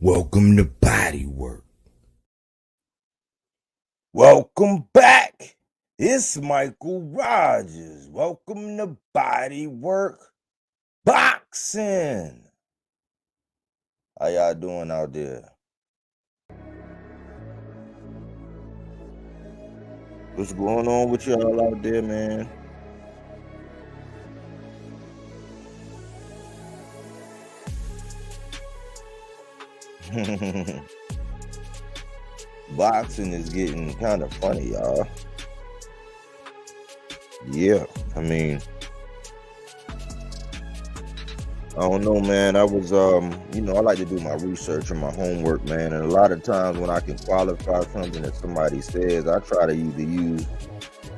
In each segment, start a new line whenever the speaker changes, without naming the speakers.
Welcome to Body Work. Welcome back. It's Michael Rogers. Welcome to Body Work Boxing. How y'all doing out there? What's going on with y'all out there, man? Boxing is getting kind of funny, y'all. Yeah, I mean, I don't know, man. I was, I like to do my research and my homework, man. And a lot of times when I can qualify something that somebody says, I try to either use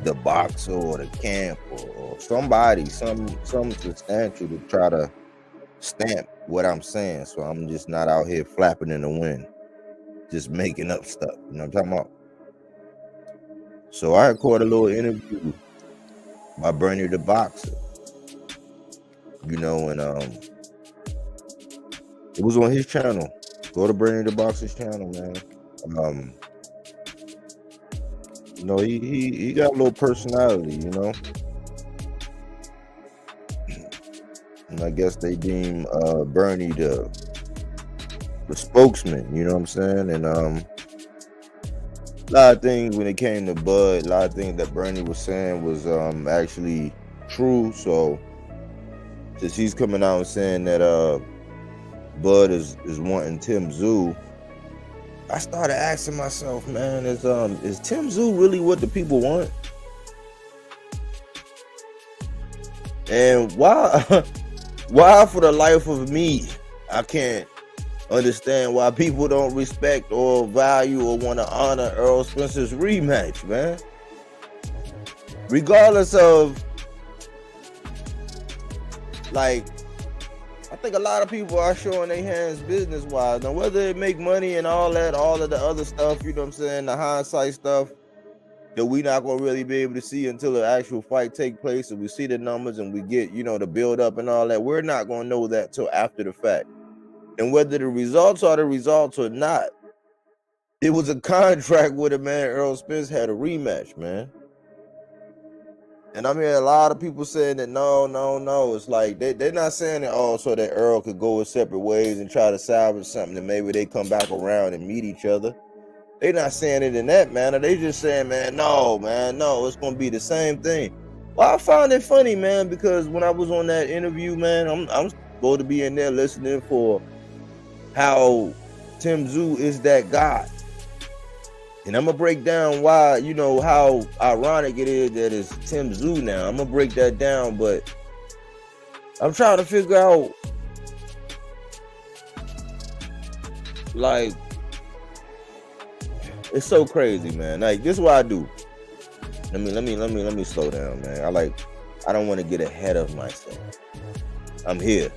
the boxer or the camp or somebody, some substantial to try to stamp what I'm saying. So I'm just not out here flapping in the wind, just making up stuff. You know what I'm talking about? So I had caught a little interview by Bernie the Boxer, and it was on his channel. Go to Bernie the Boxer's channel, man. He got a little personality, and I guess they deem Bernie the spokesman, you know what I'm saying? And a lot of things when it came to Bud, a lot of things that Bernie was saying was actually true. So since he's coming out and saying that Bud is wanting Tim Tszyu, I started asking myself, man, is Tim Tszyu really what the people want? And why for the life of me, I can't understand why people don't respect or value or want to honor Errol Spence's rematch, man. Regardless of, I think a lot of people are showing their hands business-wise. Now, whether it make money and all that, all of the other stuff, you know what I'm saying, the hindsight stuff that we not going to really be able to see until the actual fight take place and we see the numbers and we get, the build-up and all that. We're not going to know that till after the fact. And whether the results are the results or not, it was a contract with a man. Errol Spence had a rematch, man. And I mean, a lot of people saying that no. It's like they're not saying it so that Errol could go his separate ways and try to salvage something and maybe they come back around and meet each other. They're not saying it in that manner. They just saying, no, it's going to be the same thing. Well, I found it funny, man, because when I was on that interview, man, I'm supposed to be in there listening for how Tim Tszyu is that guy. And I'm going to break down why, how ironic it is that it's Tim Tszyu now. I'm going to break that down, but I'm trying to figure out, it's so crazy, man. This is what I do. Let me slow down, man. I don't want to get ahead of myself. I'm here.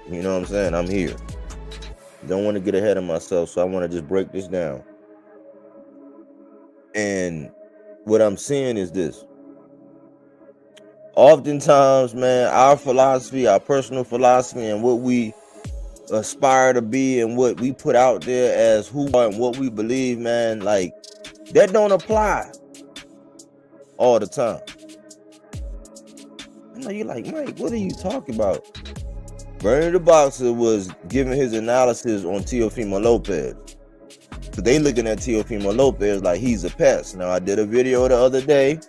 You know what I'm saying? I'm here. Don't want to get ahead of myself, so I want to just break this down. And what I'm seeing is this. Oftentimes, man, our philosophy, our personal philosophy, and what we aspire to be and what we put out there as who we are and what we believe, man, that don't apply all the time. I know you're like, Mike, what are you talking about? Bernie the Boxer was giving his analysis on Teofimo Lopez. So they looking at Teofimo Lopez like he's a pest. Now, I did a video the other day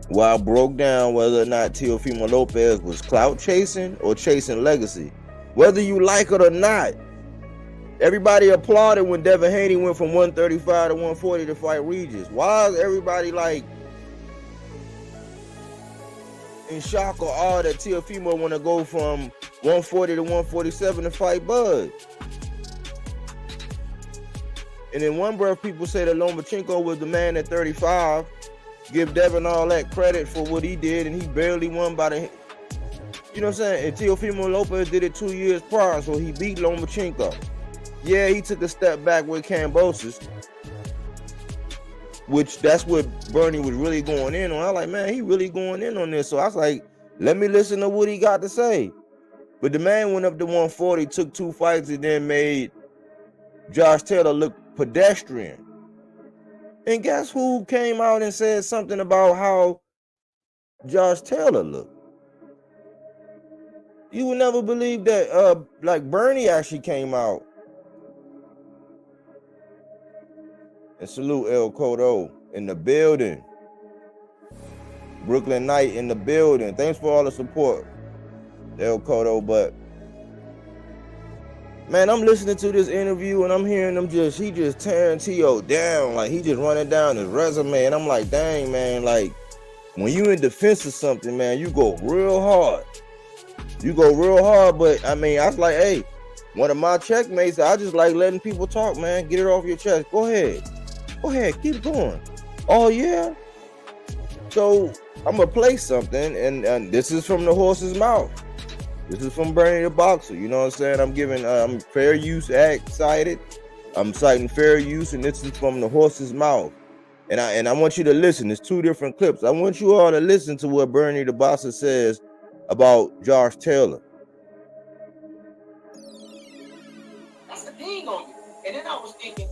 where I broke down whether or not Teofimo Lopez was clout chasing or chasing legacy. Whether you like it or not, everybody applauded when Devin Haney went from 135 to 140 to fight Regis. Why is everybody in shock or awe that Teofimo want to go from 140 to 147 to fight Bud? And in one breath, people say that Lomachenko was the man at 35. Give Devin all that credit for what he did, and he barely won by the... You know what I'm saying? And Teofimo Lopez did it 2 years prior, so he beat Lomachenko. Yeah, he took a step back with Kambosos, which that's what Bernie was really going in on. I was like, man, he really going in on this. So I was like, let me listen to what he got to say. But the man went up to 140, took 2 fights, and then made Josh Taylor looked pedestrian. And guess who came out and said something about how Josh Taylor looked? You would never believe that like Bernie actually came out. And salute El Codo in the building. Brooklyn Knight in the building. Thanks for all the support, El Codo. But man, I'm listening to this interview and I'm hearing him he just tearing T.O. down. Like he just running down his resume. And I'm like, dang, man, like when you in defense of something, man, you go real hard. You go real hard, but I mean, I was like, hey, one of my checkmates, I just like letting people talk, man. Get it off your chest. Go ahead, keep going. Oh yeah. So I'm gonna play something, and this is from the horse's mouth. This is from Bernie the Boxer. You know what I'm saying? I'm giving Fair Use Act cited. I'm citing fair use, and this is from the horse's mouth. And I want you to listen. There's two different clips. I want you all to listen to what Bernie the Boxer says about Josh Taylor.
That's the thing on you. And then I was thinking,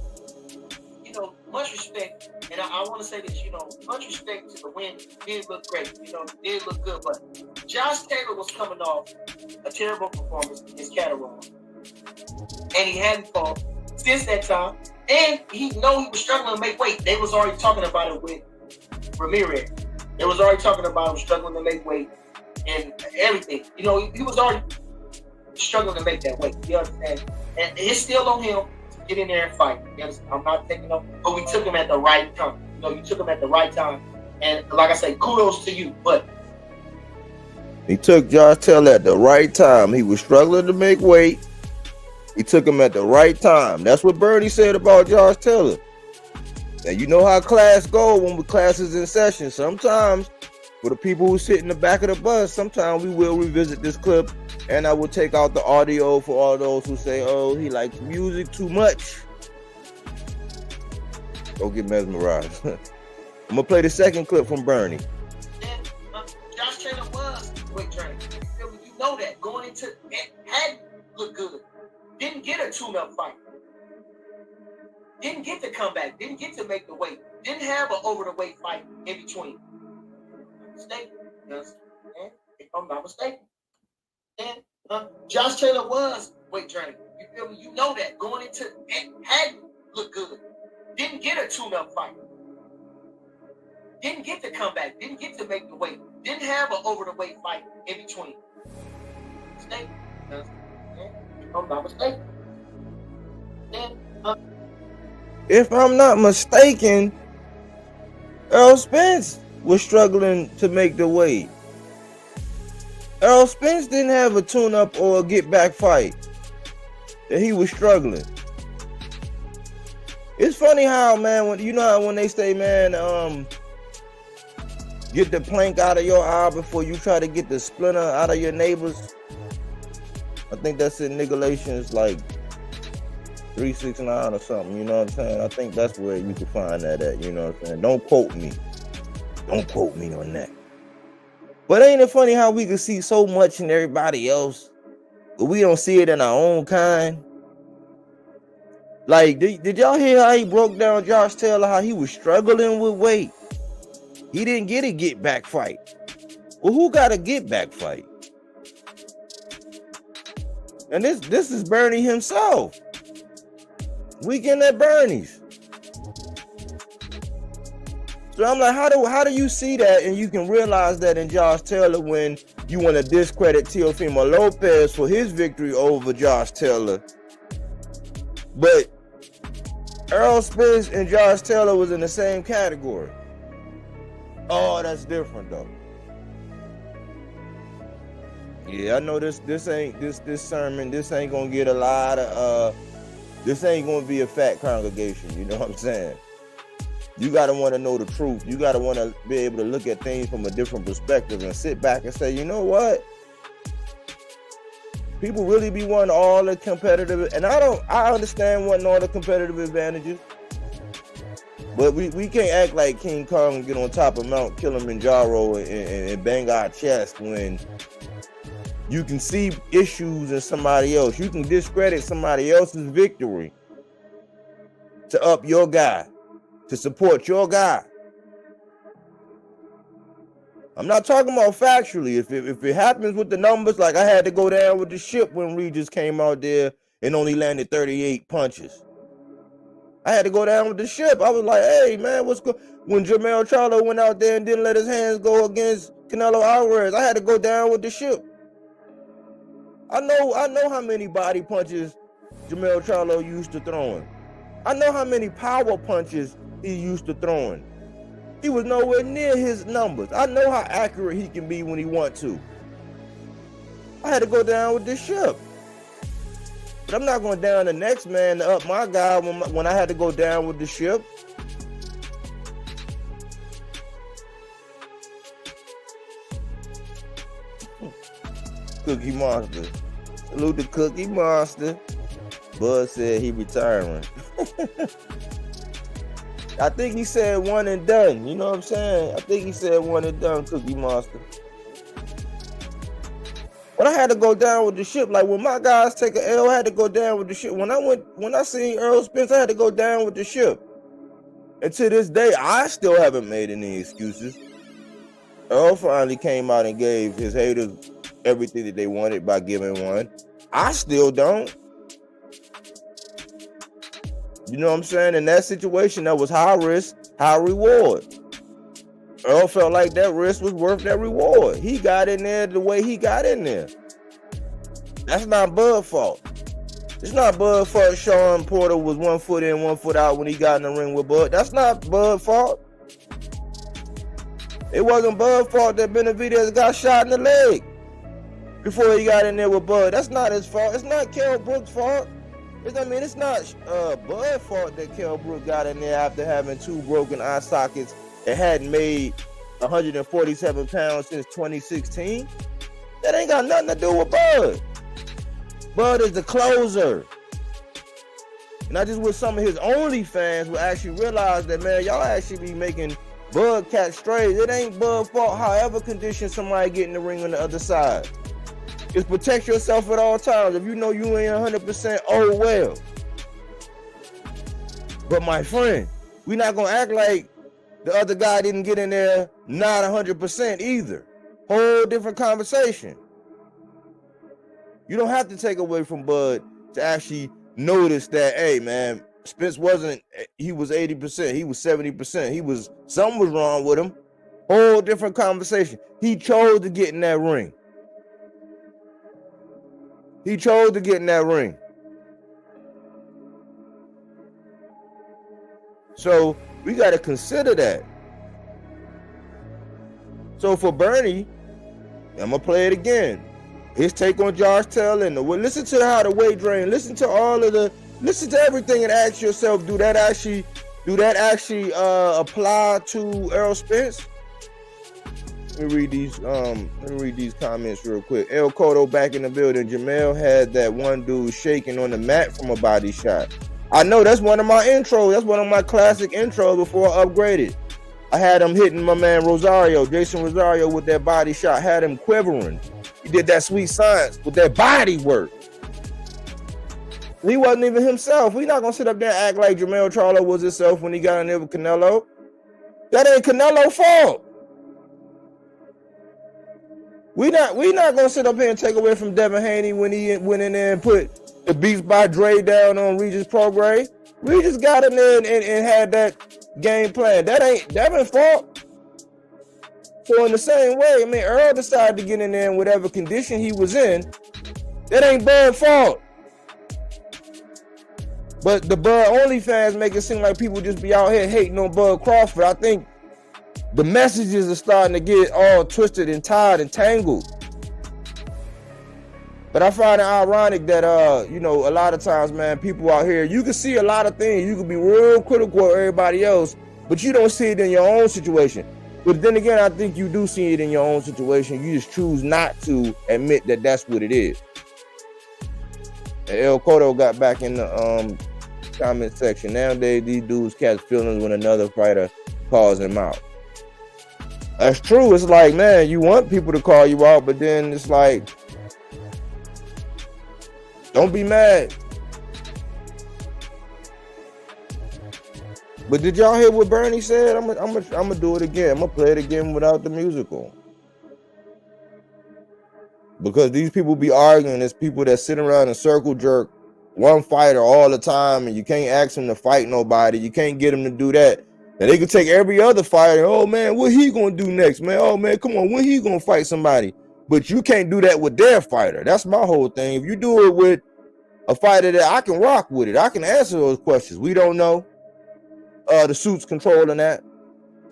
you know, much respect, and I want to say this, you know, much respect to the win. Did look great, you know, did look good, but Josh Taylor was coming off a terrible performance against Catterall, and he hadn't fought since that time, and he was struggling to make weight. They was already talking about it with Ramirez. They was already talking about him struggling to make weight and everything. You know, he was already struggling to make that weight. You understand? And it's still on him to get in there and fight. You understand? I'm not taking him, but we took him at the right time. You know, you took him at the right time. And like I say, kudos to you. But
he took Josh Taylor at the right time. He was struggling to make weight. He took him at the right time. That's what Bernie said about Josh Taylor. Now, you know how class go when class is in session. Sometimes, for the people who sit in the back of the bus, sometimes we will revisit this clip, and I will take out the audio for all those who say, oh, he likes music too much. Don't get mesmerized. I'm going to play the second clip from Bernie.
And Josh Taylor was weight training. You know that. Going into it had looked good. Didn't get a tune-up fight. Didn't get to come back. Didn't get to make the weight. Didn't have an over-the-weight fight in between. Mistaken. Yes. And if I'm not mistaken. And Josh Taylor was weight training. You feel me? You know that. Going into it hadn't looked good. Didn't get a tune-up fight. Didn't get to come back. Didn't get to make the weight. Didn't have an over-the-weight fight in between. Mistaken. Yes. And if I'm not mistaken. And
if I'm not mistaken, Errol Spence was struggling to make the weight. Errol Spence didn't have a tune-up or a get-back fight. That he was struggling. It's funny how, man, when they say, man, get the plank out of your eye before you try to get the splinter out of your neighbor's. I think that's in Nigalations, like 369 or something, you know what I'm saying? I think that's where you can find that at, you know what I'm saying? Don't quote me. Don't quote me on that. But ain't it funny how we can see so much in everybody else, but we don't see it in our own kind? Like, did y'all hear how he broke down Josh Taylor, how he was struggling with weight? He didn't get a get-back fight. Well, who got a get-back fight? And this is Bernie himself. Weekend at Bernie's. So I'm like, how do you see that and you can realize that in Josh Taylor when you want to discredit Teofimo Lopez for his victory over Josh Taylor? But Errol Spence and Josh Taylor was in the same category. Oh, that's different though. Yeah, I know this sermon, this ain't gonna get a lot of this ain't gonna be a fat congregation, you know what I'm saying? You gotta want to know the truth. You gotta want to be able to look at things from a different perspective and sit back and say, you know what? People really be wanting all the competitive, and I understand wanting all the competitive advantages, but we can't act like King Kong and get on top of Mount Kilimanjaro and bang our chest when you can see issues in somebody else. You can discredit somebody else's victory to up your guy, to support your guy. I'm not talking about factually. If it happens with the numbers, like I had to go down with the ship when Regis came out there and only landed 38 punches. I had to go down with the ship. I was like, hey, man, what's good? When Jermell Charlo went out there and didn't let his hands go against Canelo Alvarez, I had to go down with the ship. I know how many body punches Jermell Charlo used to throwing. I know how many power punches he used to throwing. He was nowhere near his numbers. I know how accurate he can be when he wants to. I had to go down with this ship. But I'm not going down the next man to up my guy when I had to go down with the ship. Cookie Monster. Salute the Cookie Monster. Bud said he retiring. I think he said one and done. You know what I'm saying? I think he said one and done, Cookie Monster. But I had to go down with the ship. Like when my guys take an L, I had to go down with the ship. When I seen Errol Spence, I had to go down with the ship. And to this day, I still haven't made any excuses. Errol finally came out and gave his haters everything that they wanted by giving one. I still don't. You know what I'm saying? In that situation, that was high risk, high reward. Errol felt like that risk was worth that reward. He got in there the way he got in there. That's not Bud's fault. It's not Bud's fault Sean Porter was 1 foot in, 1 foot out when he got in the ring with Bud. That's not Bud's fault. It wasn't Bud's fault that Benavidez got shot in the leg before he got in there with Bud. That's not his fault. It's not Kell Brook's fault. It's not Bud's fault that Kell Brook got in there after having 2 broken eye sockets and hadn't made 147 pounds since 2016. That ain't got nothing to do with Bud. Bud is the closer. And I just wish some of his OnlyFans would actually realize that, man, y'all actually be making Bud catch strays. It ain't Bud's fault however condition somebody get in the ring on the other side. Just protect yourself at all times. If you know you ain't 100%, oh well. But my friend, we not gonna act like the other guy didn't get in there not 100% either. Whole different conversation. You don't have to take away from Bud to actually notice that, hey man, Spence he was 80%, he was 70%, something was wrong with him. Whole different conversation. He chose to get in that ring. He chose to get in that ring. So we got to consider that. So for Bernie, I'm going to play it again. His take on Josh Taylor. Listen to how the weight drain. Listen to everything and ask yourself, do that actually apply to Errol Spence? Let me read these comments real quick. El Cotto back in the building. Jamel had that one dude shaking on the mat from a body shot. I know, that's one of my intros. That's one of my classic intros before I upgraded. I had him hitting my man Jason Rosario with that body shot. Had him quivering. He did that sweet science with that body work. He wasn't even himself. We not gonna sit up there and act like Jermell Charlo was himself when he got in there with Canelo. That ain't Canelo's fault. We not gonna sit up here and take away from Devin Haney when he went in there and put the Beats by Dre down on Regis Prograis. Regis got in there and had that game plan. That ain't Devin's fault. So in the same way, I mean, Errol decided to get in there in whatever condition he was in. That ain't Bud's fault. But the Bud OnlyFans make it seem like people just be out here hating on Bud Crawford. I think the messages are starting to get all twisted and tied and tangled. But I find it ironic that, a lot of times, man, people out here, you can see a lot of things. You can be real critical of everybody else, but you don't see it in your own situation. But then again, I think you do see it in your own situation. You just choose not to admit that that's what it is. And El Cotto got back in the comment section. Nowadays, these dudes catch feelings when another fighter calls him out. That's true. It's like, man, you want people to call you out, but then it's like, don't be mad. But did y'all hear what Bernie said? I'm gonna do it again. I'm gonna play it again without the music on. Because these people be arguing. There's people that sit around and circle jerk one fighter all the time, and you can't ask them to fight nobody. You can't get them to do that. And they can take every other fighter. Oh man, what he gonna do next, man? Oh man, come on, when he gonna fight somebody? But you can't do that with their fighter. That's my whole thing. If you do it with a fighter that I can rock with it, I can answer those questions. We don't know. The suit's controlling that.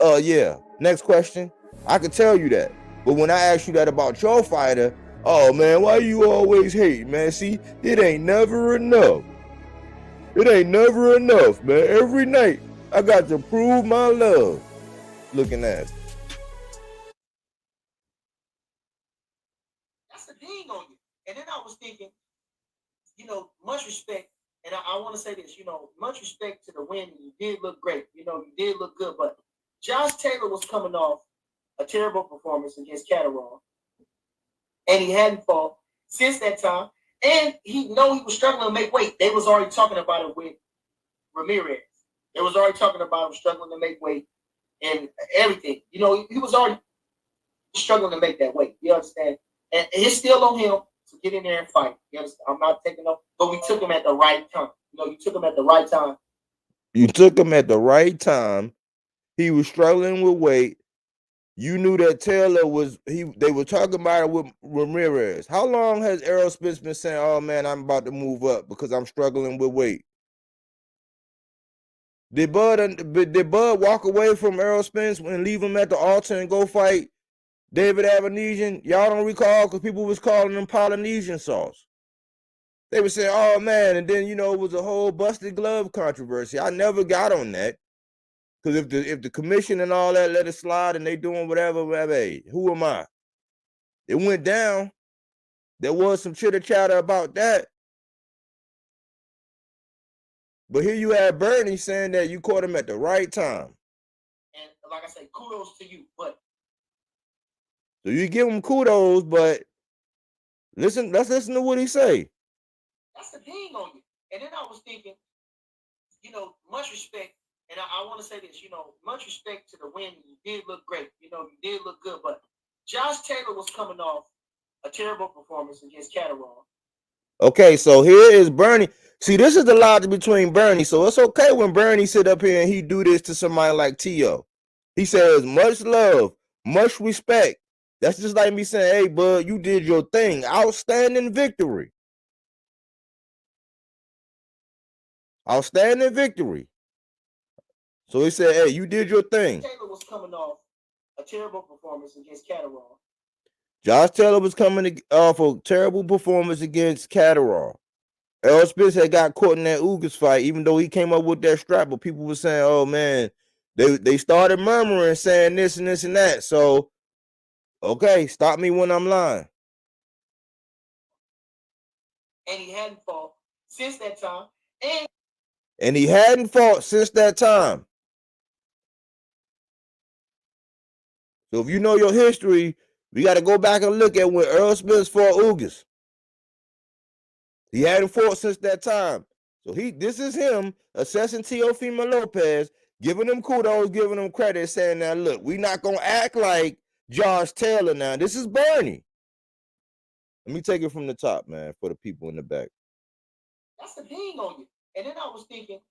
Yeah. Next question. I can tell you that. But when I ask you that about your fighter, oh man, why you always hate, man? See, it ain't never enough. It ain't never enough, man. Every night I got to prove my love. Looking at.
That's the thing on you. And then I was thinking, much respect. And I want to say this, much respect to the win. You did look great. You did look good. But Josh Taylor was coming off a terrible performance against Catterall. And he hadn't fought since that time. And he was struggling to make weight. They was already talking about it with Ramirez. They was already talking about him struggling to make weight and everything. He was already struggling to make that weight. You understand? And it's still on him to get in there and fight. You understand? I'm not taking up, but we took him at the right time. You took him at the right time.
You took him at the right time. He was struggling with weight. You knew that Taylor was they were talking about it with Ramirez. How long has Errol Spence been saying, oh man, I'm about to move up because I'm struggling with weight? Did Bud walk away from Errol Spence and leave him at the altar and go fight David Avenesian? Y'all don't recall because people was calling him Polynesian sauce. They were saying, oh man, and then it was a whole busted glove controversy. I never got on that. Because if the commission and all that let it slide and they doing whatever, hey, who am I? It went down. There was some chitter chatter about that. But here you had Bernie saying that you caught him at the right time.
And like I say, kudos to you. But
so you give him kudos, but let's listen to what he say.
That's the thing on you. And then I was thinking, much respect. And I want to say this, much respect to the win. You did look great. You did look good. But Josh Taylor was coming off a terrible performance against Catterall.
Okay, so here is Bernie. See, this is the logic between Bernie. So it's okay when Bernie sit up here and he do this to somebody like Tszyu. He says, much love, much respect. That's just like me saying, hey, bud, you did your thing. Outstanding victory. Outstanding victory. So he said, hey, you did your thing.
Taylor was coming off a terrible performance against Catterall.
Josh Taylor was coming off a terrible performance against Catterall. Errol Spence had got caught in that Ugas fight, even though he came up with that strap. But people were saying, oh, man, they started murmuring, saying this and this and that. So, okay, stop me when I'm lying.
And he hadn't fought since that time.
And he hadn't fought since that time. So if you know your history, we got to go back and look at when Errol Spence fought Ugas. He hadn't fought since that time. So this is him assessing Teofimo Lopez, giving him kudos, giving him credit, saying, now look, we're not going to act like Josh Taylor now. This is Bernie. Let me take it from the top, man, for the people in the back.
That's the thing on you. And then I was thinking,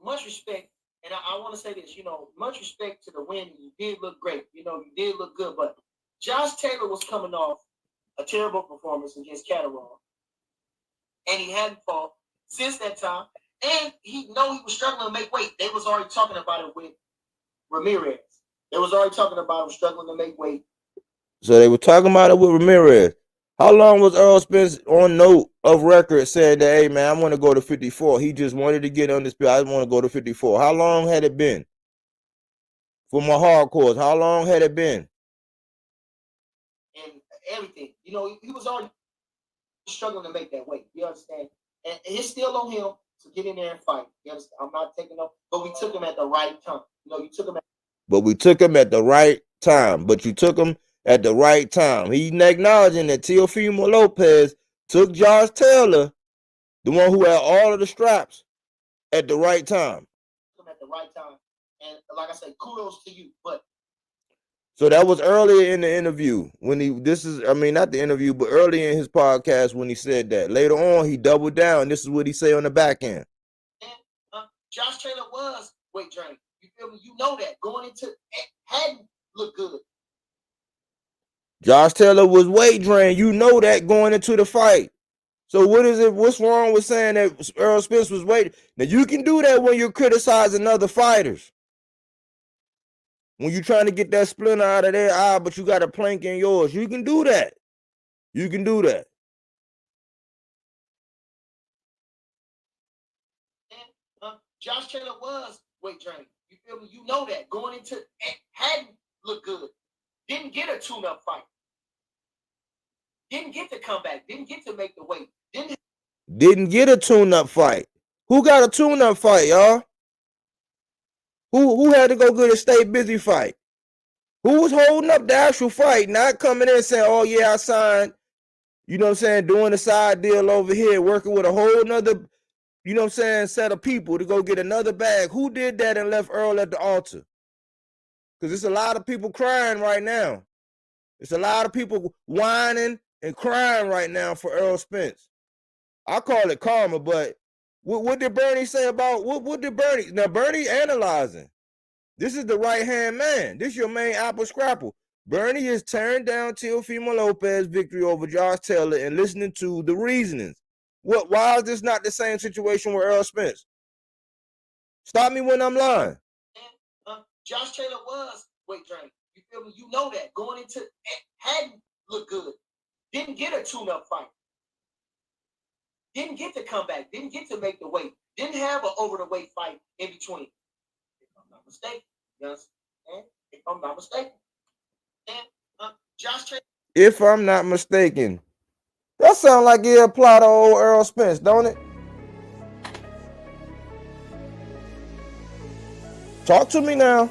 much respect. And I want to say this, much respect to the win. You did look great. You did look good. But Josh Taylor was coming off a terrible performance against Catterall. And he hadn't fought since that time. And he was struggling to make weight. They was already talking about it with Ramirez. They was already talking about him struggling to make weight.
So they were talking about it with Ramirez. How long was Errol Spence on note of record saying that, hey, man, I want to go to 54? He just wanted to get undisputed. I want to go to 54. How long had it been? For my hardcores, how long had it been?
And everything. He was already struggling to make that weight. You understand? And it's still on him to get in there and fight. You understand? I'm not taking up, but we took him at the right time. You took him
But we took him at the right time. But you took him at the right time. He's acknowledging that Teofimo Lopez took Josh Taylor, the one who had all of the straps, at the right time.
right time. And like I said, kudos to you. But
so that was earlier in the interview when not the interview, but earlier in his podcast when he said that. Later on, he doubled down. This is what he said on the back end.
And Josh Taylor was weight trained. You feel me? You know that going into hadn't looked good.
Josh Taylor was weight drained. You know that going into the fight. So what is it? What's wrong with saying that Errol Spence was weight? Now you can do that when you're criticizing other fighters. When you're trying to get that splinter out of their eye, but you got a plank in yours, you can do that. You can do that.
And Josh Taylor was weight trained. You feel me? You know that going into hadn't looked good. Didn't get a tune-up fight. Didn't get to come back. Didn't get to make the weight.
Didn't get a tune-up fight. Who got a tune-up fight, y'all? Who had to go get a stay busy fight? Who was holding up the actual fight, not coming in saying, oh yeah, I signed, you know what I'm saying, doing a side deal over here, working with a whole nother, you know what I'm saying, set of people to go get another bag. Who did that and left Errol at the altar? Because there's a lot of people crying right now. It's a lot of people whining and crying right now for Errol Spence. I call it karma, but what did Bernie say about, what did Bernie, now Bernie analyzing. This is the right-hand man. This is your main apple scrapple. Bernie is tearing down Teofimo Lopez's victory over Josh Taylor and listening to the reasonings. Why is this not the same situation with Errol Spence? Stop me when I'm lying.
And Josh Taylor was weight trained. You feel me? You know that going into hadn't looked good. Didn't get a tune-up fight. Didn't get to come back. Didn't get to make the weight. Didn't have an over-the-weight fight in between. If I'm not mistaken. You understand? If I'm not mistaken. And Josh Taylor.
If I'm not mistaken. That sounds like it apply to old Errol Spence, don't it? Talk to me now.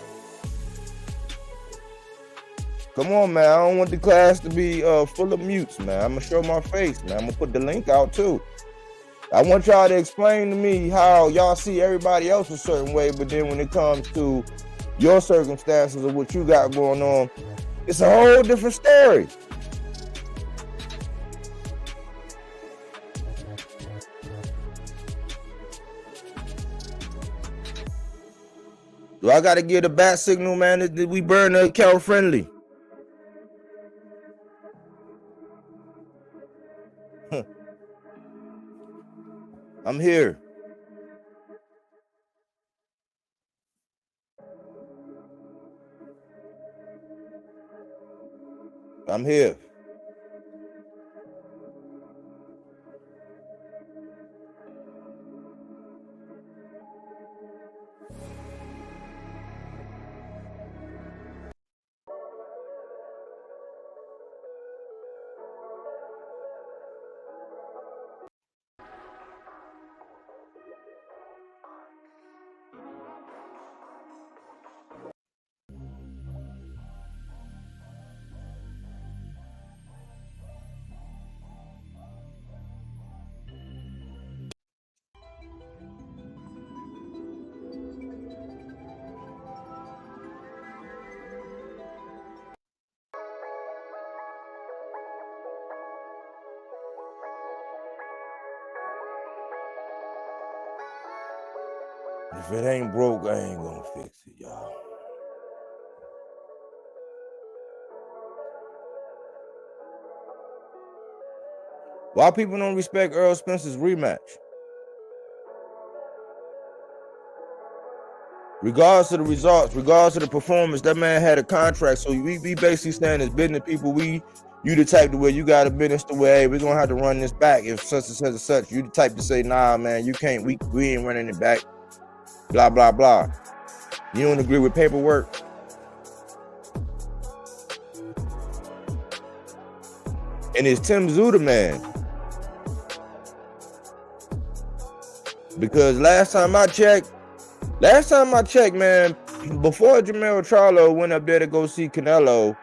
Come on, man. I don't want the class to be full of mutes, man. I'm going to show my face, man. I'm going to put the link out, too. I want y'all to explain to me how y'all see everybody else a certain way, but then when it comes to your circumstances or what you got going on, it's a whole different story. Do I got to give the bat signal, man? Did we burn the account friendly? I'm here. I'm here. If it ain't broke, I ain't gonna fix it, y'all. Why people don't respect Errol Spence's rematch? Regardless of the results, regardless of the performance, that man had a contract. So we basically saying as business people, you the type to where you got a business to where, hey, we're gonna have to run this back if such and such and such. You the type to say, nah, man, you can't, we ain't running it back. Blah, blah, blah. You don't agree with paperwork? And it's Tim Tszyu the man. Because last time I checked, man, before Jermell Charlo went up there to go see Canelo,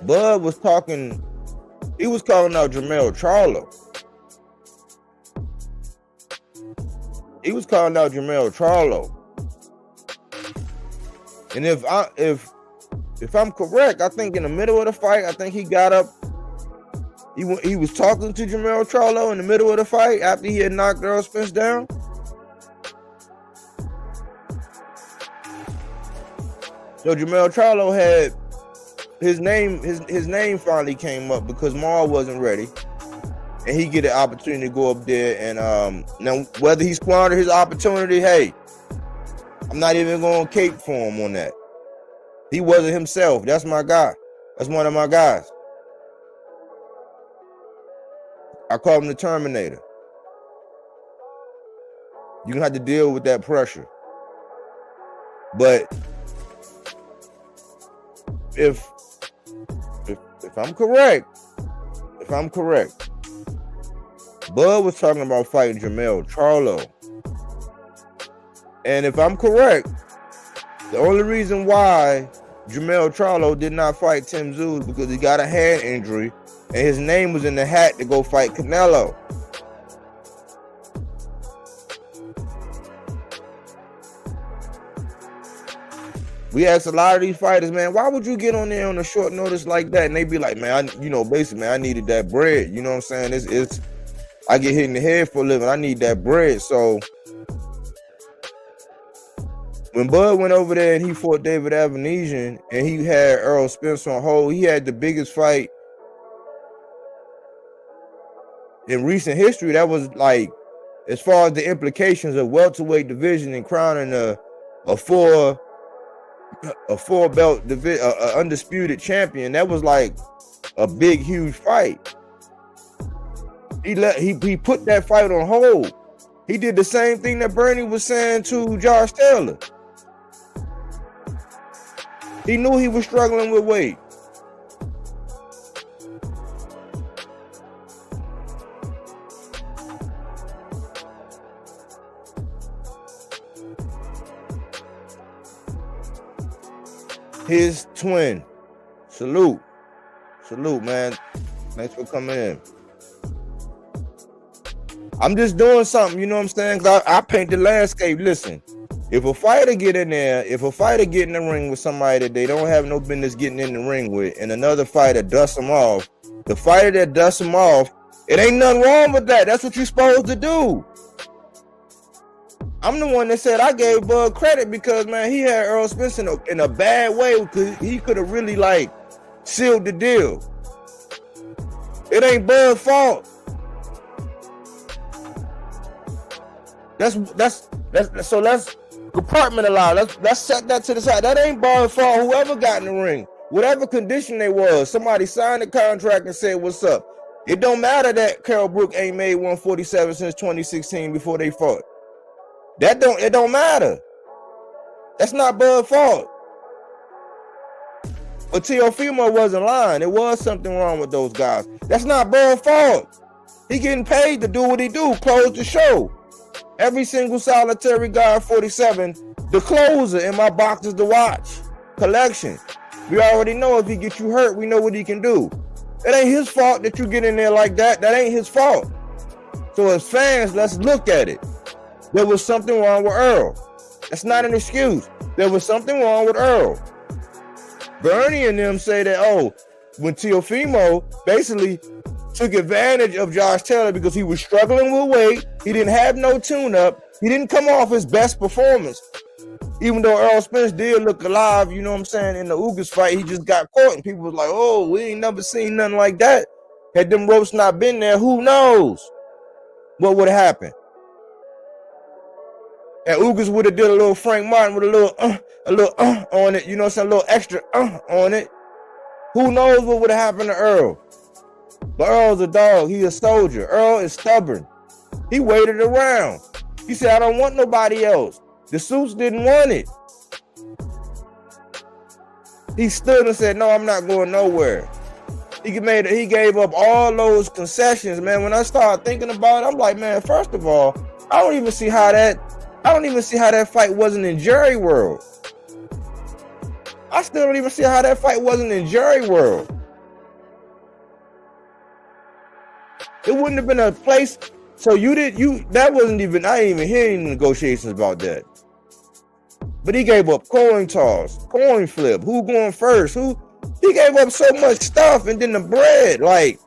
Bud was talking, he was calling out Jermell Charlo. He was calling out Jermell Charlo. And if I'm correct, I think in the middle of the fight, I think he got up. He was talking to Jermell Charlo in the middle of the fight after he had knocked Errol Spence down. So Jermell Charlo had his name finally came up because Maul wasn't ready, and he get an opportunity to go up there and now whether he squandered his opportunity, hey, I'm not even going to cape for him on that. He wasn't himself. That's my guy. That's one of my guys. I call him the Terminator. You're gonna have to deal with that pressure. But if I'm correct, Bud was talking about fighting Jermell Charlo. And if I'm correct, the only reason why Jermell Charlo did not fight Tim Tszyu is because he got a hand injury and his name was in the hat to go fight Canelo. We ask a lot of these fighters, man, why would you get on there on a short notice like that? And they be like, man, basically, man, I needed that bread. You know what I'm saying? It's I get hit in the head for a living. I need that bread. So when Bud went over there and he fought David Avanesian and he had Errol Spence on hold, he had the biggest fight in recent history. That was like, as far as the implications of welterweight division and crowning a four belt undisputed champion, that was like a big, huge fight. He put that fight on hold. He did the same thing that Bernie was saying to Josh Taylor. He knew he was struggling with weight. His twin. Salute, man. Thanks for coming in. I'm just doing something, you know what I'm saying? Cause I paint the landscape. Listen, if a fighter get in there, if a fighter get in the ring with somebody that they don't have no business getting in the ring with, and another fighter dusts them off, the fighter that dusts them off, it ain't nothing wrong with that. That's what you're supposed to do. I'm the one that said I gave Bud credit because, man, he had Errol Spence in a bad way because he could have really like sealed the deal. It ain't Bud's fault. So let's compartmentalize. Let's set that to the side. That ain't Bud's fault. Whoever got in the ring, whatever condition they was, somebody signed the contract and said, "What's up?" It don't matter that Carol Brook ain't made 147 since 2016 before they fought. It don't matter. That's not Bud's fault. But Teofimo wasn't lying. There was something wrong with those guys. That's not Bud's fault. He getting paid to do what he do, close the show. Every single solitary guard 47, the closer in my box is the watch collection. We already know if he gets you hurt, we know what he can do. It ain't his fault that you get in there like that. That ain't his fault. So as fans, let's look at it. There was something wrong with Errol. That's not an excuse. There was something wrong with Errol. Bernie and them say that, when Teofimo basically took advantage of Josh Taylor because he was struggling with weight, he didn't have no tune-up, he didn't come off his best performance. Even though Errol Spence did look alive, you know what I'm saying, in the Ugas fight, he just got caught and people was like, we ain't never seen nothing like that. Had them ropes not been there, who knows what would have happened. And Ugas would have did a little Frank Martin with a little on it, you know what I'm saying, a little extra on it. Who knows what would have happened to Errol? But Earl's a dog. He a soldier. Errol is stubborn. He waited around. He said, I don't want nobody else. The Suits didn't want it. He stood and said, no, I'm not going nowhere. He gave up all those concessions, man. When I started thinking about it, I'm like, man, first of all, I don't even see how that fight wasn't in Jerry World. I still don't even see how that fight wasn't in Jerry World. It wouldn't have been a place. So that wasn't even, I ain't even hearing negotiations about that. But he gave up coin toss, coin flip, who going first, he gave up so much stuff, and then the bread, like,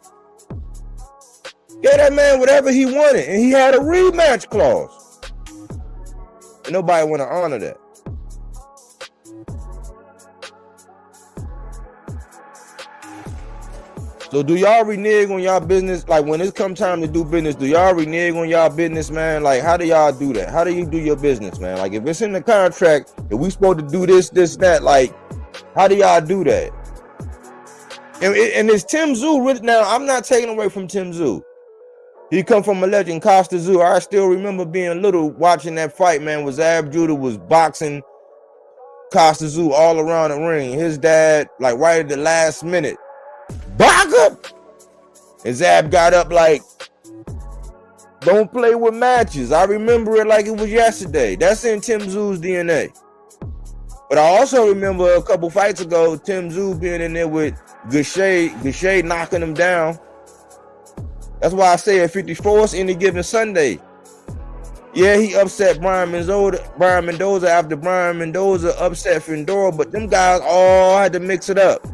gave that man whatever he wanted, and he had a rematch clause. And nobody want to honor that. So do y'all renege on y'all business? Like when it come time to do business, do y'all renege on y'all business, man? Like how do y'all do that? How do you do your business, man? Like if it's in the contract, if we supposed to do this, that, like how do y'all do that? And it's Tim Tszyu. Now I'm not taking away from Tim Tszyu. He come from a legend, Costa Tszyu. I still remember being little watching that fight, man. Was Zab Judah was boxing Costa Tszyu all around the ring. His dad, like right at the last minute, back up, and Zab got up like, don't play with matches. I remember it like it was yesterday. That's in Tim Tszyu's DNA. But I also remember a couple fights ago, Tim Tszyu being in there with Gachet knocking him down. That's why I say at 54th any given Sunday. Yeah, he upset Brian Mendoza after Brian Mendoza upset Findora, but them guys all had to mix it up.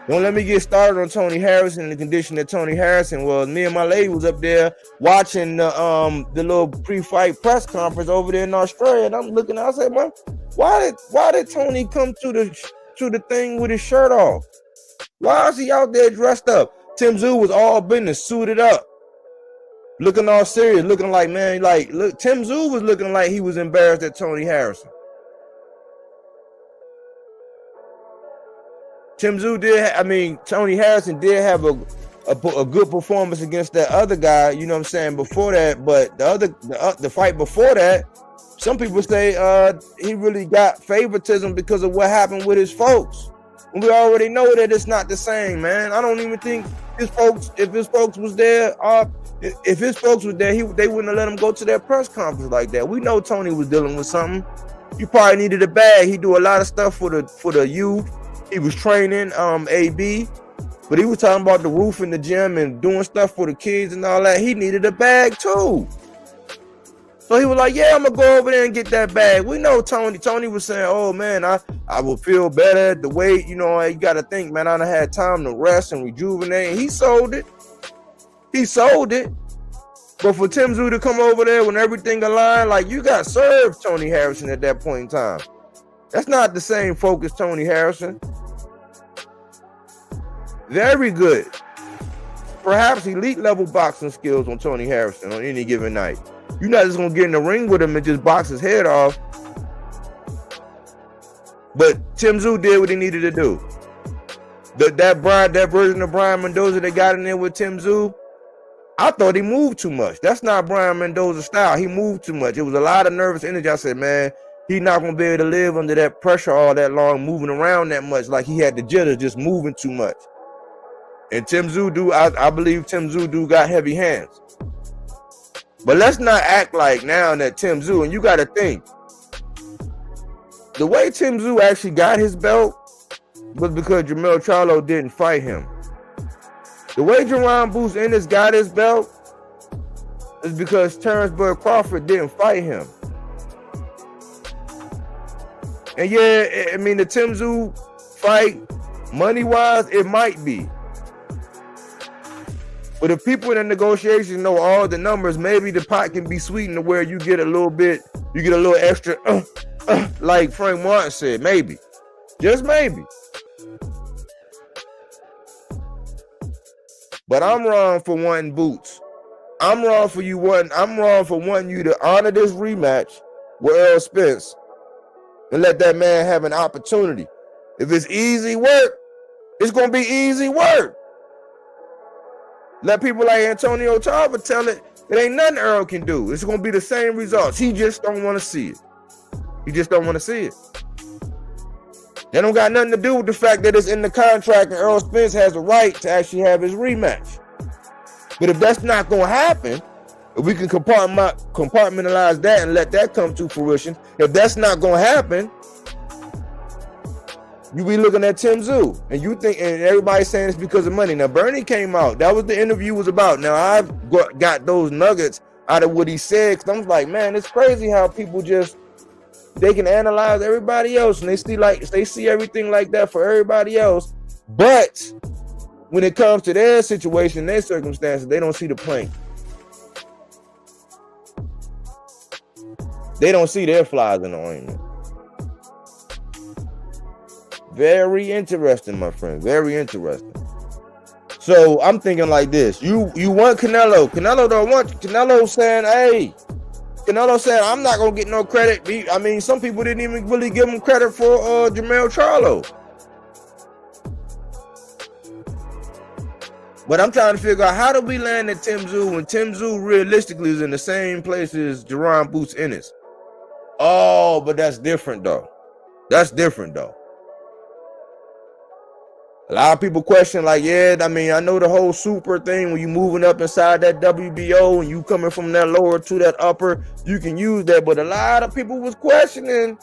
Don't let me get started on Tony Harrison and the condition that Tony Harrison was. Me and my lady was up there watching the little pre-fight press conference over there in Australia, and I'm looking. I said, "Man, why did Tony come to the thing with his shirt off? Why is he out there dressed up?" Tim Tszyu was all business, suited up, looking all serious, looking like, man, like look. Tim Tszyu was looking like he was embarrassed at Tony Harrison. Tony Harrison did have a good performance against that other guy, you know what I'm saying, before that, but the fight before that, some people say he really got favoritism because of what happened with his folks. And we already know that it's not the same, man. I don't even think if his folks was there, they wouldn't have let him go to that press conference like that. We know Tony was dealing with something. He probably needed a bag. He do a lot of stuff for the youth. He was training AB, but he was talking about the roof in the gym and doing stuff for the kids and all that. He needed a bag too. So he was like, yeah, I'm gonna go over there and get that bag. We know Tony. Tony was saying, oh man, I will feel better. The weight, you know, you gotta think, man, I done had time to rest and rejuvenate. And he sold it. But for Tim Tszyu to come over there when everything aligned, like you got served Tony Harrison at that point in time. That's not the same focus Tony Harrison. Very good. Perhaps elite level boxing skills on Tony Harrison on any given night. You're not just going to get in the ring with him and just box his head off. But Tim Tszyu did what he needed to do. That version of Brian Mendoza that got in there with Tim Tszyu, I thought he moved too much. That's not Brian Mendoza's style. He moved too much. It was a lot of nervous energy. I said, man, he's not going to be able to live under that pressure all that long, moving around that much. Like he had the jitters, just moving too much. And Tim Tszyu I believe Tim Tszyu got heavy hands. But let's not act like now that Tim Tszyu, and you got to think, the way Tim Tszyu actually got his belt was because Jamel Charlo didn't fight him. The way Jerron Boots Ennis got his belt is because Terrence Bud Crawford didn't fight him. And yeah, I mean, the Tim Tszyu fight, money-wise, it might be. But if people in the negotiations know all the numbers, maybe the pot can be sweetened to where you get a little extra, like Frank Martin said, maybe. Just maybe. But I'm wrong for wanting Boots. I'm wrong for wanting you to honor this rematch with Errol Spence and let that man have an opportunity. If it's easy work, it's going to be easy work. Let people like Antonio Tarver tell it ain't nothing Errol can do. It's going to be the same results. He just don't want to see it. That don't got nothing to do with the fact that it's in the contract and Errol Spence has a right to actually have his rematch. But if that's not going to happen, if we can compartmentalize that and let that come to fruition, if that's not going to happen, you be looking at Tim Tszyu, and you think, and everybody's saying it's because of money. Now, Bernie came out. That was the interview was about. Now, I've got those nuggets out of what he said, because I'm like, man, it's crazy how people just they can analyze everybody else, and they see everything like that for everybody else. But when it comes to their situation, their circumstances, they don't see the plank. They don't see their flies in the ointment. Very interesting, my friend. Very interesting. So I'm thinking like this. You want Canelo. Canelo don't want Canelo saying, hey, Canelo saying, I'm not going to get no credit. I mean, some people didn't even really give him credit for Jermell Charlo. But I'm trying to figure out, how do we land at Tim Tszyu when Tim Tszyu realistically is in the same place as Jerron Boots Ennis? Oh, but that's different though. That's different though. A lot of people question, like, yeah, I mean, I know the whole super thing, when you moving up inside that WBO and you coming from that lower to that upper, you can use that. But a lot of people was questioning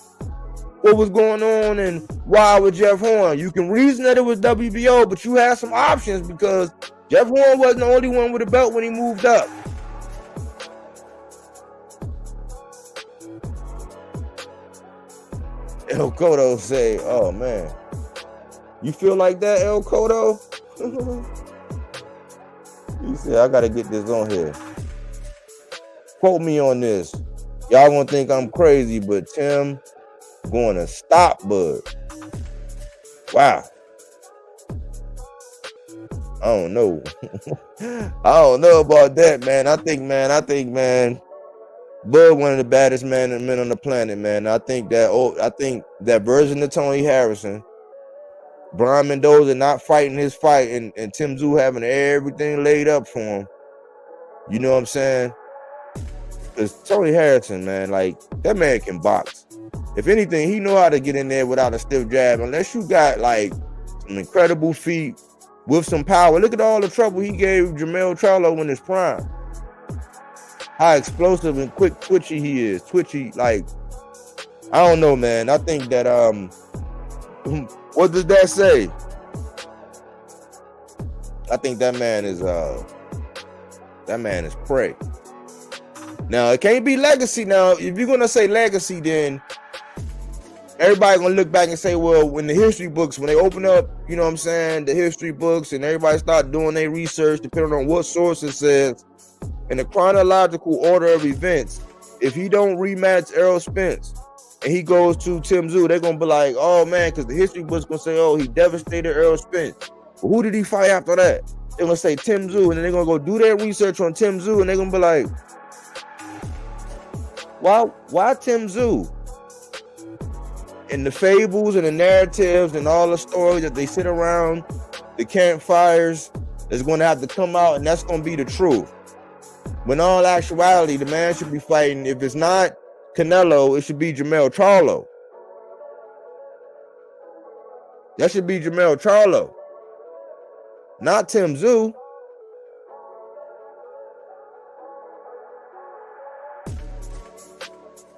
what was going on and why with Jeff Horn. You can reason that it was WBO, but you had some options because Jeff Horn wasn't the only one with a belt when he moved up. El Cotto say, oh man, you feel like that, El Cotto? He said, I gotta get this on here. Quote me on this. Y'all gonna think I'm crazy, but Tim gonna stop Bud. Wow. I don't know. I don't know about that, man. I think, man, Bud one of the baddest men on the planet, man. I think that version of Tony Harrison, Brian Mendoza not fighting his fight, and Tim Tszyu having everything laid up for him. You know what I'm saying? Because Tony Harrison, man, like, that man can box. If anything, he know how to get in there without a stiff jab, unless you got like some incredible feet with some power. Look at all the trouble he gave Jermell Charlo in his prime. How explosive and quick twitchy he is. Twitchy, like, I don't know, man. I think that what does that say? I think that man is prey. Now, it can't be legacy. Now, if you're gonna say legacy, then everybody gonna look back and say, well, when the history books, when they open up, you know what I'm saying, the history books, and everybody start doing their research, depending on what source it says, in the chronological order of events, if he don't rematch Errol Spence and he goes to Tim Tszyu, they're gonna be like, oh man, because the history book's gonna say, oh, he devastated Errol Spence. But who did he fight after that? They're gonna say Tim Tszyu, and then they're gonna go do their research on Tim Tszyu, and they're gonna be like, why Tim Tszyu? And the fables and the narratives and all the stories that they sit around the campfires is going to have to come out, and that's going to be the truth. When all actuality, the man should be fighting, if it's not Canelo, it should be Jermell Charlo. That should be Jermell Charlo, not Tim Tszyu.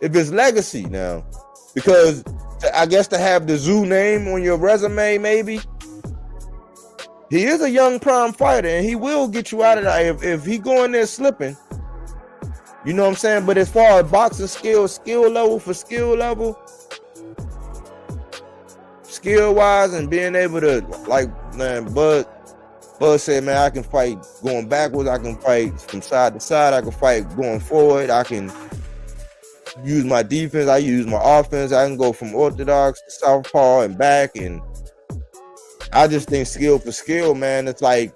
If it's legacy now, because I guess to have the Tszyu name on your resume, maybe. He is a young prime fighter, and he will get you out of that if he go in there slipping. You know what I'm saying? But as far as boxing skill level, skill-wise, and being able to, like, man, Bud said, man, I can fight going backwards, I can fight from side to side, I can fight going forward, I can use my defense, I use my offense, I can go from orthodox to southpaw and back, and I just think skill for skill, man. It's like,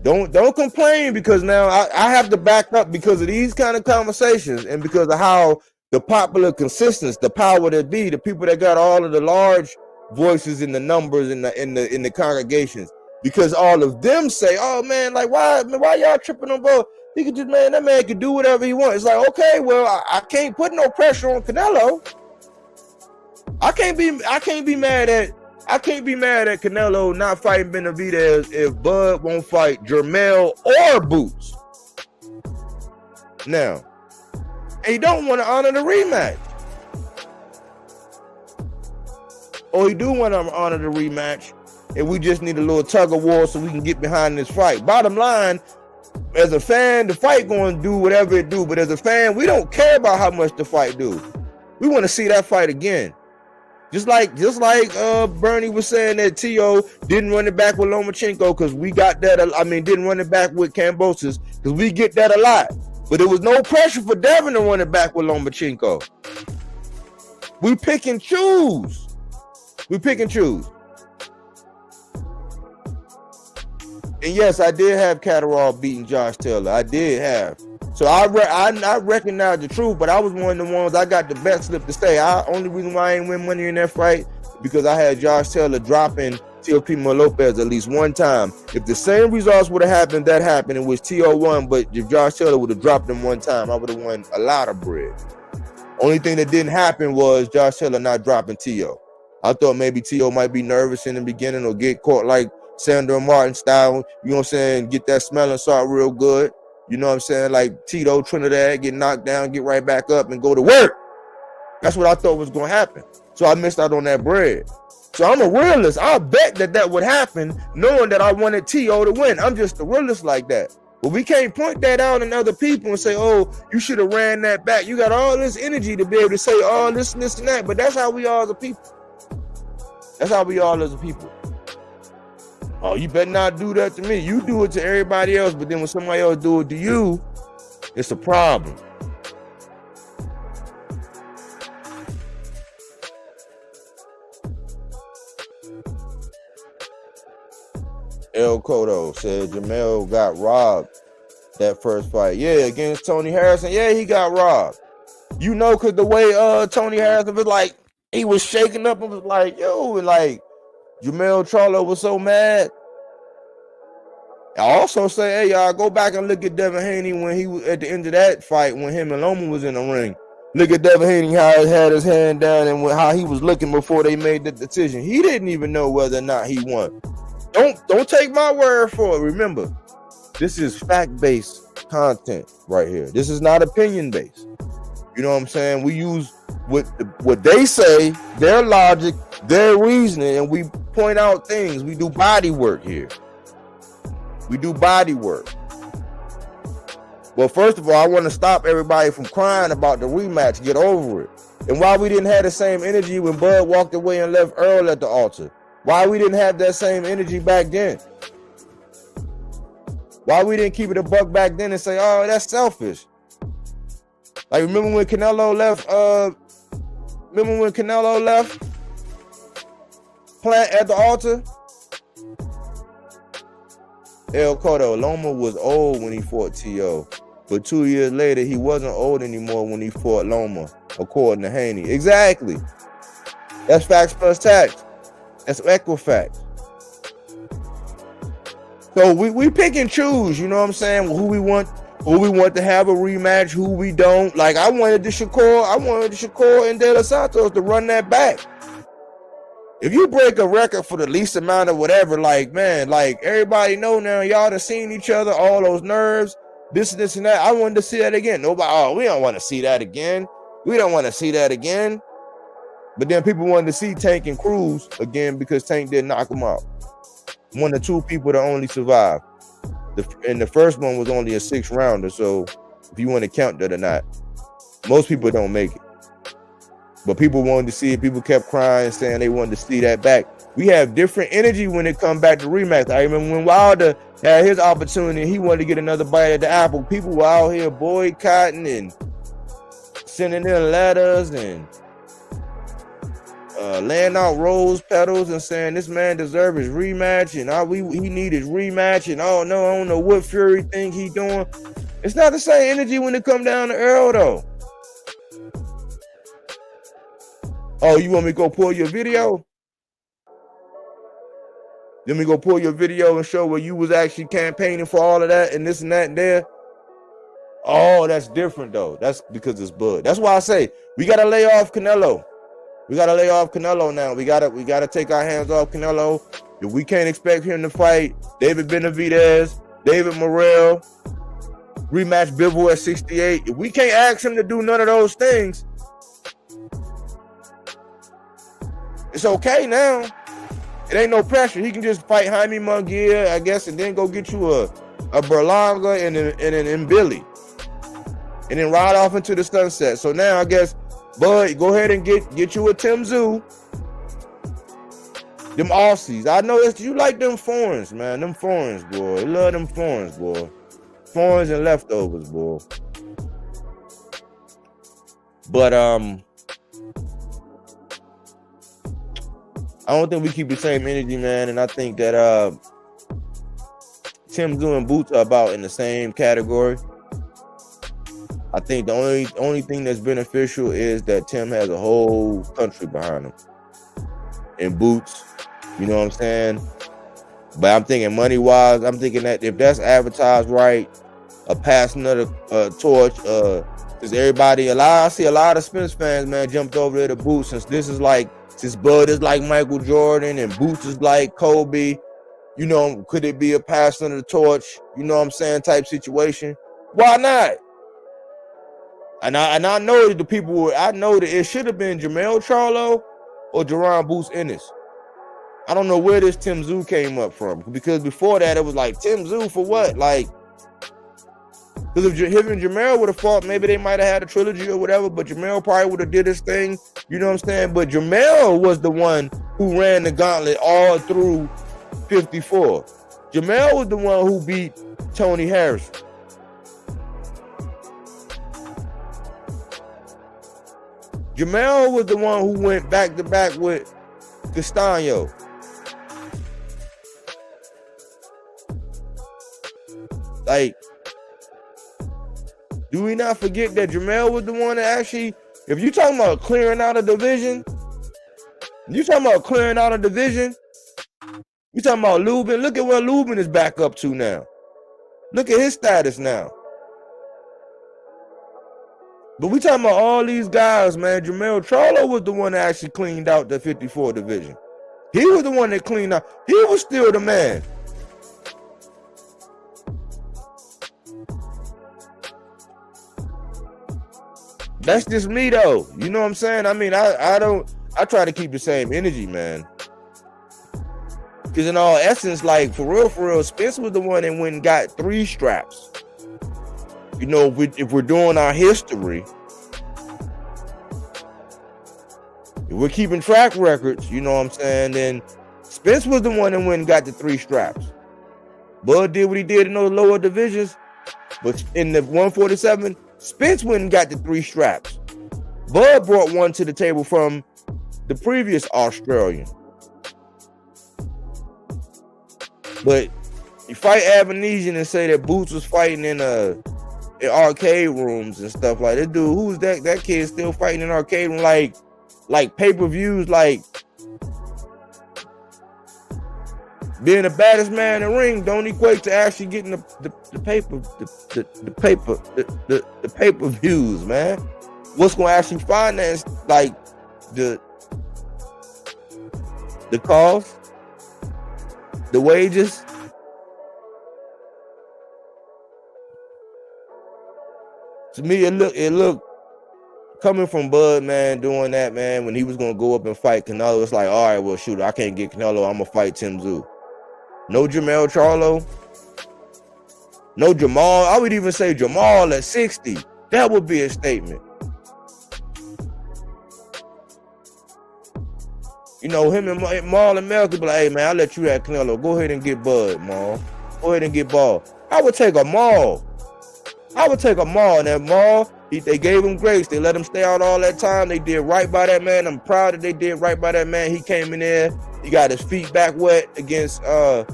don't complain, because now I have to back up because of these kind of conversations, and because of how the popular consensus, the power that be, the people that got all of the large voices in the numbers in the congregations, because all of them say, oh man, like, why y'all tripping on both? He could just, man, that man could do whatever he wants. It's like, okay, well, I can't put no pressure on Canelo. I can't be mad at Canelo not fighting Benavidez if Bud won't fight Jermell or Boots. Now, he don't want to honor the rematch. Or he do want to honor the rematch, and we just need a little tug of war so we can get behind this fight. Bottom line, as a fan, the fight going to do whatever it do, but as a fan, we don't care about how much the fight do. We want to see that fight again. Just like Bernie was saying that Tszyu didn't run it back with Lomachenko because we got that. I mean, didn't run it back with Kambosos because we get that a lot. But there was no pressure for Devin to run it back with Lomachenko. We pick and choose. We pick and choose. And yes, I did have Catterall beating Josh Taylor. I did have. So I recognize the truth, but I was one of the ones I got the bet slip to stay. Only reason why I ain't win money in that fight because I had Josh Taylor dropping Teofimo Lopez at least one time. If the same results would have happened, that happened, in which T.O. won, but if Josh Taylor would have dropped him one time, I would have won a lot of bread. Only thing that didn't happen was Josh Taylor not dropping T.O. I thought maybe T.O. might be nervous in the beginning or get caught like Sandra Martin style, you know what I'm saying, get that smelling salt real good. You know what I'm saying? Like Tito Trinidad, get knocked down, get right back up, and go to work. That's what I thought was going to happen. So I missed out on that bread. So I'm a realist. I'll bet that would happen, knowing that I wanted T.O. to win. I'm just a realist like that. But we can't point that out in other people and say, oh, you should have ran that back. You got all this energy to be able to say all this and this and that. But that's how we are as a people. That's how we are as a people. Oh, you better not do that to me. You do it to everybody else, but then when somebody else do it to you, it's a problem. El Cotto said Jamel got robbed that first fight. Yeah, against Tony Harrison. Yeah, he got robbed. You know, because the way Tony Harrison was like, he was shaking up and was like, yo, and like, Jamel Charlo was so mad. I also say, hey, y'all, go back and look at Devin Haney when he was at the end of that fight when him and Loma was in the ring. Look at Devin Haney, how he had his hand down and how he was looking before they made the decision. He didn't even know whether or not he won. Don't take my word for it. Remember, this is fact-based content right here. This is not opinion-based. You know what I'm saying? We use what they say, their logic, their reasoning, and we point out things. We do body work here. We do body work. Well, first of all, I want to stop everybody from crying about the rematch. Get over it. And why we didn't have the same energy when Bud walked away and left Errol at the altar? Why we didn't have that same energy back then? Why we didn't keep it a buck back then and say, oh, that's selfish? Like, remember when Canelo left? Plant at the altar? El Cotto, Loma was old when he fought T.O., but 2 years later, he wasn't old anymore when he fought Loma, according to Haney. Exactly. That's facts plus tax. That's Equifax. So we pick and choose, you know what I'm saying? Who we want to have a rematch, who we don't. Like, I wanted the Shakur and De Los Santos to run that back. If you break a record for the least amount of whatever, like, man, like, everybody know now, y'all done seen each other, all those nerves, this and that. I wanted to see that again. Nobody, oh, we don't want to see that again. We don't want to see that again. But then people wanted to see Tank and Cruz again because Tank didn't knock him out. One of two people that only survived. And the first one was only a 6th rounder, so if you want to count that or not, most people don't make it. But people wanted to see it. People kept crying, saying they wanted to see that back. We have different energy when it comes back to rematch. I remember when Wilder had his opportunity, he wanted to get another bite at the apple. People were out here boycotting and sending in letters and laying out rose petals and saying this man deserves his rematch and he need his rematch and oh no, I don't know what Fury think he doing. It's not the same energy when it come down to Errol though. Oh, you want me to go pull your video? Let me go pull your video and show where you was actually campaigning for all of that and this and that and there. Oh, that's different though. That's because it's Bud. That's why I say we gotta lay off Canelo. We gotta lay off Canelo now. We gotta take our hands off Canelo. If we can't expect him to fight David Benavidez, David Morrell, rematch Bivol at 68. If we can't ask him to do none of those things, it's okay now. It ain't no pressure. He can just fight Jaime Munguia, I guess, and then go get you a Berlanga and an Mbili. And then ride off into the sunset. So now I guess But go ahead and get you a Tim Tszyu. Them Aussies. I know you like them foreigns, man. Them foreigns, boy. You love them foreigns, boy. Foreigns and leftovers, boy. But I don't think we keep the same energy, man. And I think that Tim Tszyu and Boots are about in the same category. I think the only thing that's beneficial is that Tim has a whole country behind him. And Boots, you know what I'm saying? But I'm thinking money-wise, I'm thinking that if that's advertised right, passing of the torch, because I see a lot of Spence fans, man, jumped over there to Boots since Bud is like Michael Jordan and Boots is like Kobe. You know, could it be a passing of the torch, you know what I'm saying, type situation? Why not? And I know that I know that it should have been Jermell Charlo or Jerron Boots Ennis. I don't know where this Tim Tszyu came up from, because before that it was like Tim Tszyu for what? Like, because if him and Jermell would have fought, maybe they might have had a trilogy or whatever, but Jermell probably would have did his thing, you know what I'm saying? But Jermell was the one who ran the gauntlet all through 54. Jermell was the one who beat Tony Harrison. Jermell was the one who went back to back with Castaño. Like, do we not forget that Jermell was the one that actually, if you talking about clearing out a division, you talking about Lubin. Look at where Lubin is back up to now. Look at his status now. But we talking about all these guys, man. Jermell Charlo was the one that actually cleaned out the 54 division. He was the one that cleaned out. He was still the man. That's just me, though. You know what I'm saying? I mean, I try to keep the same energy, man. Because in all essence, like, for real, Spence was the one that went and got 3 straps. You know, if we're doing our history, if we're keeping track records, you know what I'm saying, then Spence was the one that went and got the 3 straps. Bud did what he did in those lower divisions, but in the 147, Spence went and got the 3 straps. Bud brought one to the table from the previous Australian. But you fight Avanesian and say that Boots was fighting in arcade rooms and stuff like that. Dude, who's that? That kid still fighting in arcade room, like pay-per-views, like being the baddest man in the ring don't equate to actually getting the pay-per-views, man. What's gonna actually finance like the cost, the wages? To me, it looked coming from Bud, man, doing that, man, when he was gonna go up and fight Canelo. It's like, all right, well, shoot, I can't get Canelo. I'm gonna fight Tim Tszyu. No Jermell Charlo. No Jamal. I would even say Jamal at 60. That would be a statement. You know, him and Maul and Mel could be like, hey, man, I'll let you have Canelo. Go ahead and get Bud, Maul. Go ahead and get Ball. I would take a Maul. And that Maul, they gave him grace. They let him stay out all that time. They did right by that man. I'm proud that they did right by that man. He came in there. He got his feet back wet against Jose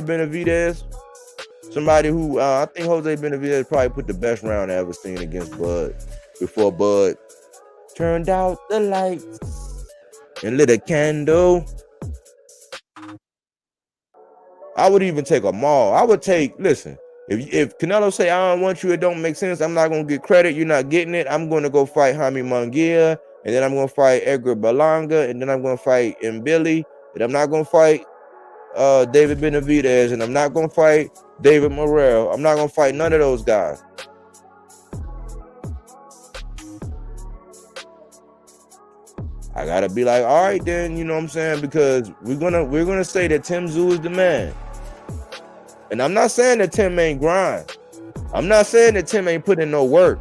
Benavidez. Somebody who, I think Jose Benavidez probably put the best round I ever seen against Bud before Bud turned out the lights and lit a candle. I would even take a Maul. I would take, listen, if Canelo say, I don't want you, it don't make sense, I'm not going to get credit, you're not getting it, I'm going to go fight Jaime Munguia, and then I'm going to fight Edgar Berlanga, and then I'm going to fight Mbili, and I'm not going to fight David Benavidez, and I'm not going to fight David Morrell. I'm not going to fight none of those guys. I gotta be like, all right then, you know what I'm saying? Because we're gonna say that Tim Tszyu is the man. And I'm not saying that Tim ain't grind. I'm not saying that Tim ain't put in no work.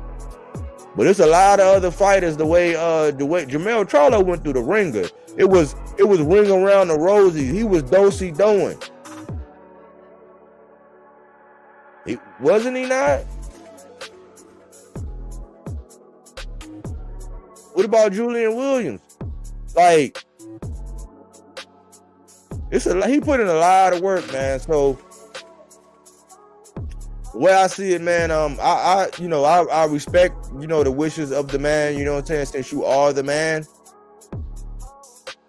But it's a lot of other fighters. The way Jermell Charlo went through the ringer, it was ring around the rosy. He was do-si doing. Wasn't he not? What about Julian Williams? Like, he put in a lot of work, man. So the way I see it, man, I respect, the wishes of the man, you know what I'm saying, since you are the man.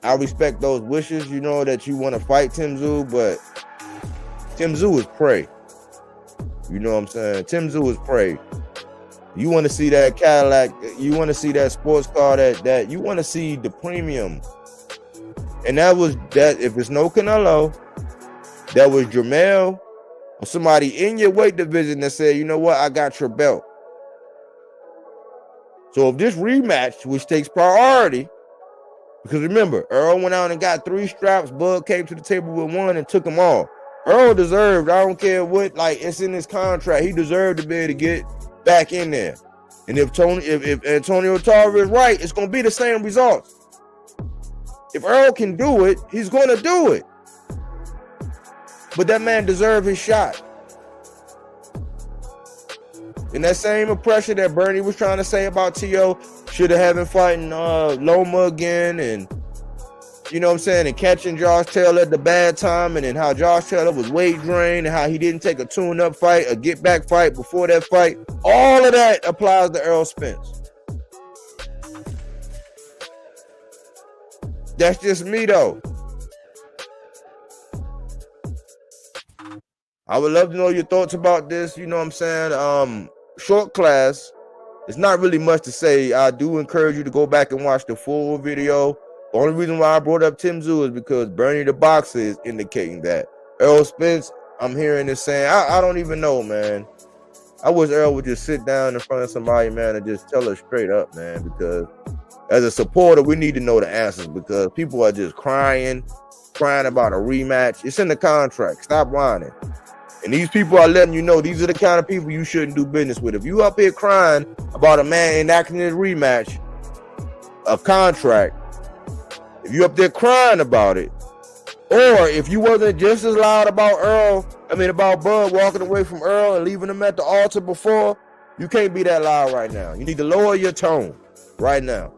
I respect those wishes, that you want to fight Tim Tszyu, but Tim Tszyu is prey. You know what I'm saying? Tim Tszyu is prey. You want to see that Cadillac, you want to see that sports car, that you want to see the premium. And that was that. If it's no Canelo, that was Jermell or somebody in your weight division that said, you know what, I got your belt. So if this rematch, which takes priority, because remember, Errol went out and got 3 straps, Bud came to the table with 1 and took them all. Errol deserved, I don't care what, like, it's in his contract, he deserved to be able to get back in there. And if Antonio Tarver is right, it's going to be the same results. If Errol can do it, he's going to do it. But that man deserved his shot. And that same impression that Bernie was trying to say about T.O. should have had him fighting Loma again, and you know what I'm saying, and catching Josh Taylor at the bad time, and then how Josh Taylor was weight drained, and how he didn't take a tune-up fight, a get-back fight before that fight. All of that applies to Errol Spence. That's just me, though. I would love to know your thoughts about this. You know what I'm saying? Short class. It's not really much to say. I do encourage you to go back and watch the full video. The only reason why I brought up Tim Tszyu is because Bernie the Boxer is indicating that. Errol Spence, I'm hearing this saying, I don't even know, man. I wish Errol would just sit down in front of somebody, man, and just tell us straight up, man, because as a supporter, we need to know the answers, because people are just crying about a rematch. It's in the contract. Stop whining. And these people are letting you know these are the kind of people you shouldn't do business with. If you up here crying about a man enacting his rematch, a contract, if you up there crying about it, or if you wasn't just as loud about about Bud walking away from Errol and leaving him at the altar before, you can't be that loud right now. You need to lower your tone right now.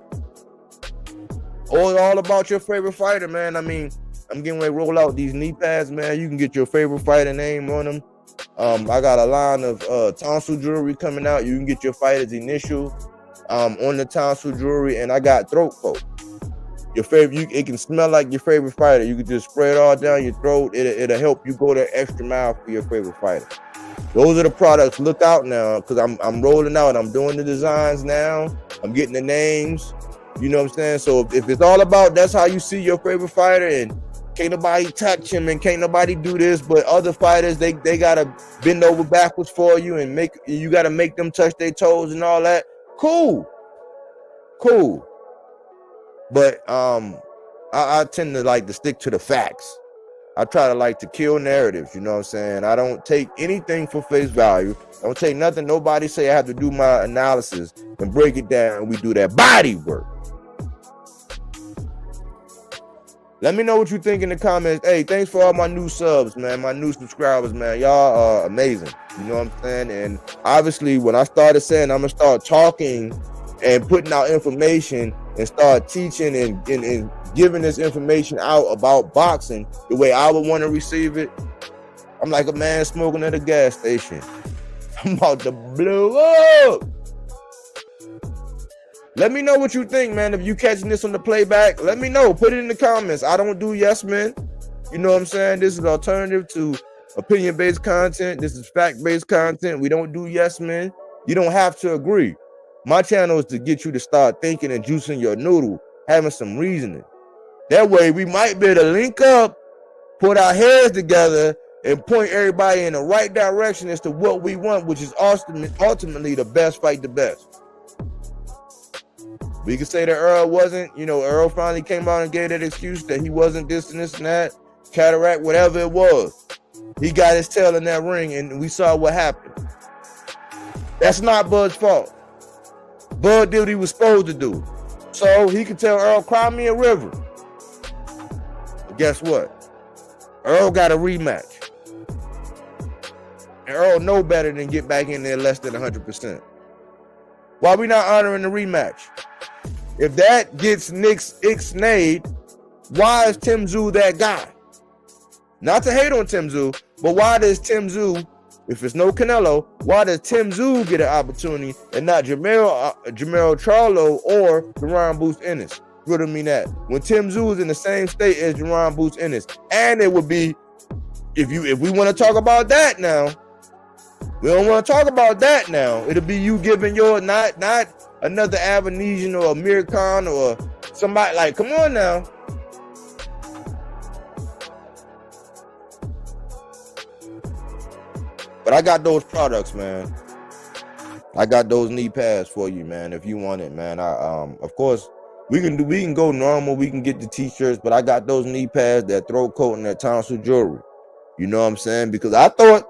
Or all about your favorite fighter, man. I mean, I'm getting ready to roll out these knee pads, man. You can get your favorite fighter name on them. I got a line of tonsil jewelry coming out. You can get your fighter's initial on the tonsil jewelry, and I got throat coat. Your favorite, it can smell like your favorite fighter. You can just spray it all down your throat. It'll help you go the extra mile for your favorite fighter. Those are the products. Look out now, because I'm rolling out. I'm doing the designs now. I'm getting the names. You know what I'm saying? So if it's all about that's how you see your favorite fighter, and can't nobody touch him and can't nobody do this, but other fighters, they gotta bend over backwards for you and you gotta make them touch their toes and all that. Cool. But I tend to like to stick to the facts. I try to like to kill narratives, you know what I'm saying? I don't take anything for face value. I don't take nothing nobody say. I have to do my analysis and break it down, and we do that body work. Let me know what you think in the comments. Hey, thanks for all my new subs, man. My new subscribers, man. Y'all are amazing. You know what I'm saying? And obviously, when I started saying I'm going to start talking and putting out information and start teaching and giving this information out about boxing the way I would want to receive it, I'm like a man smoking at a gas station. I'm about to blow up. Let me know what you think, man. If you catching this on the playback, let me know. Put it in the comments. I don't do yes men. You know what I'm saying? This is an alternative to opinion-based content. This is fact-based content. We don't do yes men. You don't have to agree. My channel is to get you to start thinking and juicing your noodle, having some reasoning. That way, we might be able to link up, put our heads together, and point everybody in the right direction as to what we want, which is ultimately the best fight the best. We can say that Errol wasn't, Errol finally came out and gave that excuse that he wasn't this and this and that, cataract, whatever it was. He got his tail in that ring, and we saw what happened. That's not Bud's fault. Bud did what he was supposed to do. So he could tell Errol, cry me a river. But guess what? Errol got a rematch. And Errol know better than get back in there less than 100%. Why we not honoring the rematch? If that gets Nick's ixnayed, why is Tim Tszyu that guy? Not to hate on Tim Tszyu, but why does Tim Tszyu, if it's no Canelo, why does Tim Tszyu get an opportunity and not Jermell Charlo or Jerron Boots Ennis? What do I mean that? When Tim Tszyu is in the same state as Jerron Boots Ennis, and it would be, if we want to talk about that now, we don't want to talk about that now. It'll be you giving your not another Avanesian or Amir Khan or somebody like, come on now. But I got those products, man. I got those knee pads for you, man. If you want it, man. Of course, we can go normal. We can get the t-shirts, but I got those knee pads, that throat coat, and that tonsil jewelry. You know what I'm saying? Because I thought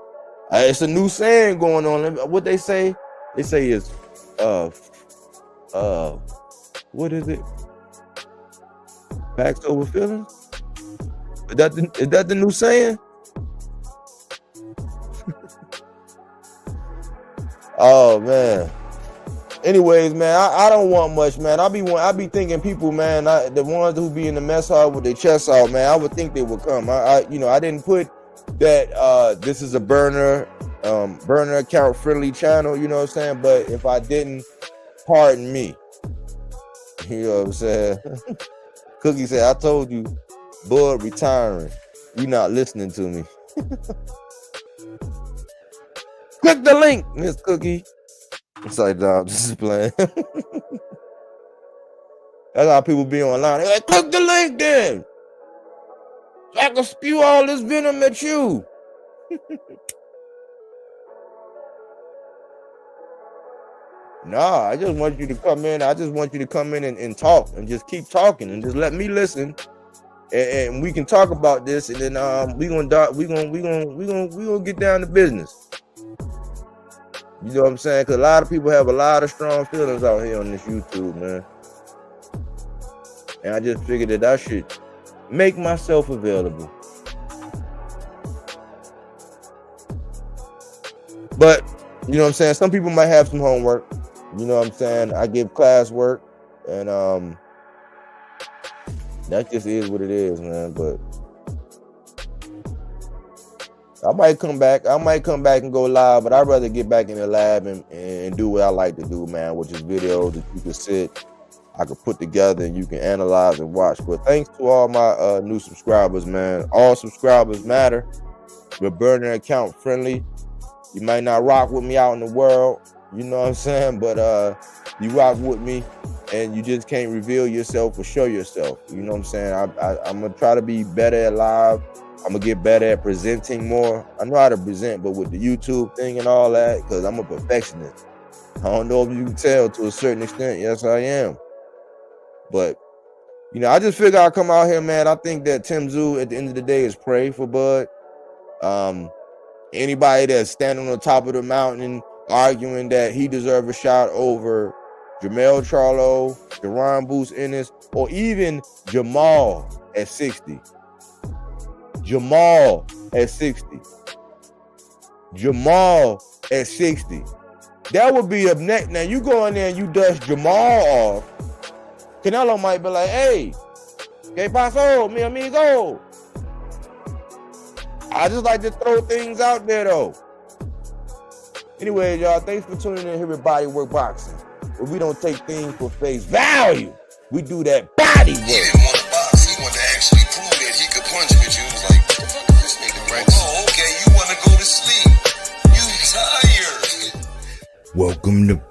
it's a new saying going on. What they say? They say is, what is it? Facts over feelings? Is that the new saying? Oh man. Anyways, man, I don't want much, man. I be thinking people, man, the ones who be in the mess hall with their chest out, man, I would think they would come. I didn't put that this is a burner account friendly channel, you know what I'm saying? But if I didn't, pardon me. You know what I'm saying? Cookie said, I told you, Bud retiring. You not listening to me. Click the link, Miss Cookie. It's like, dog, this is playing. That's how people be online. They're like, click the link then. So I can spew all this venom at you. Nah, I just want you to come in. I just want you to come in and talk and just keep talking and just let me listen. And we can talk about this, and then we gonna get down to business. You know what I'm saying? Because a lot of people have a lot of strong feelings out here on this YouTube, man. And I just figured that I should make myself available. But, you know what I'm saying? Some people might have some homework. You know what I'm saying? I give class work. And that just is what it is, man. But I might come back and go live, but I'd rather get back in the lab and do what I like to do, man, which is videos that you can sit, I can put together, and you can analyze and watch. But thanks to all my new subscribers, man. All subscribers matter. We're burner account friendly. You might not rock with me out in the world, you know what I'm saying? But you rock with me, and you just can't reveal yourself or show yourself. You know what I'm saying? I'm going to try to be better at live. I'm gonna get better at presenting more. I know how to present, but with the YouTube thing and all that, because I'm a perfectionist. I don't know if you can tell to a certain extent. Yes, I am. But, you know, I just figure I'll come out here, man. I think that Tim Tszyu, at the end of the day, is pray for Bud. Anybody that's standing on the top of the mountain arguing that he deserves a shot over Jermell Charlo, Jerron Boots Ennis, or even Jamal at 60. Jamal at 60. Jamal at 60. That would be up next. Now you go in there and you dust Jamal off. Canelo might be like, hey, que pasó, mi amigo? I just like to throw things out there though. Anyway, y'all, thanks for tuning in here with Bodywork Boxing, where we don't take things for face value. We do that body work.
He didn't want to box. He wanted to actually prove that he could punch with you. He was like, what the fuck is this nigga, right? Oh, okay, you want to go to sleep. You tired.
Welcome to